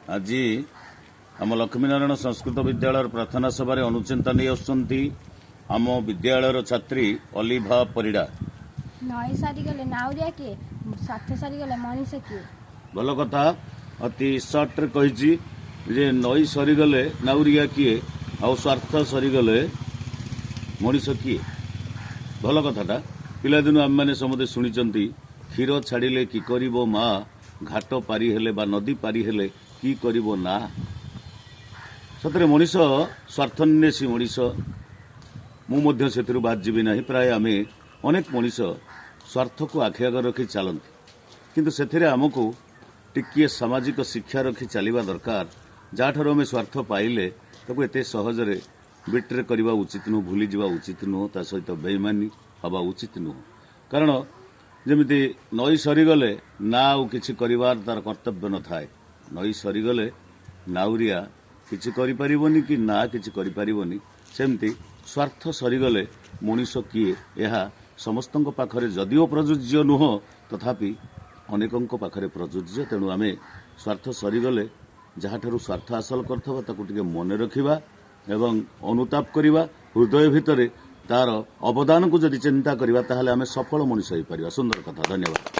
आज आम लक्ष्मीनारायण संस्कृत विद्यालय प्रार्थना सभा अनुचिंता नहीं आसुंती आम विद्यालय छात्री अलिभा परिड़ा। नई सारी गले नाउरिया किए स्वार्थ सारी गले मनीष किए भल कथा अति सर्ट कही जे नई सरीगले नाउरिया किए आ स्वार्थ सरीगले मनीष किए। भल कथाटा पिलादिन आम मैंने समझे शुणी क्षीर छाड़िले कि करिबो माँ घाट पारी हेले बा नदी पारी हेले कि करिबो ना। सतरे मनीष स्वार्थन्वेषी मनीष मुझे से बादजीबी ना। प्राय आम अनेक मनीष स्वार्थ को आखि आगे रखी चलती किंतु से आमको टिकिए सामाजिक शिक्षा रखी चलवा दरकार। जहाँ आम स्वार्थ पाइले ताको एते सहजरे बिट्रे करवा उचित नुह, भूली जावा उचित नुह, ता सहित बेईमानी हवा उचित नुह। कारण जमिति नई सरीगले ना आउ किछि करिवार तार कर्तव्य न थाए। नई सरीगले नाउरिया किछि करि परिबोनी कि ना किछि करि परिबोनी। सेमति स्वार्थ सरीगले मनीष किए यह समस्तଙ୍କ पाखरे जदिओ प्रयोज्य नुह तथापि अनेकଙ୍କ पाखरे प्रयोज्य। तेणु आमे स्वार्थ सरीगले जहाँठारु स्वार्थ हासिल करथबा ताकु टिके मने रखिबा एवं अनुताप करिबा। हृदय भितरे तार अवदान को जदि चिंता करिबा ताहले आमे सफल मनीष होई परिबा। सुंदर कथा, धन्यवाद।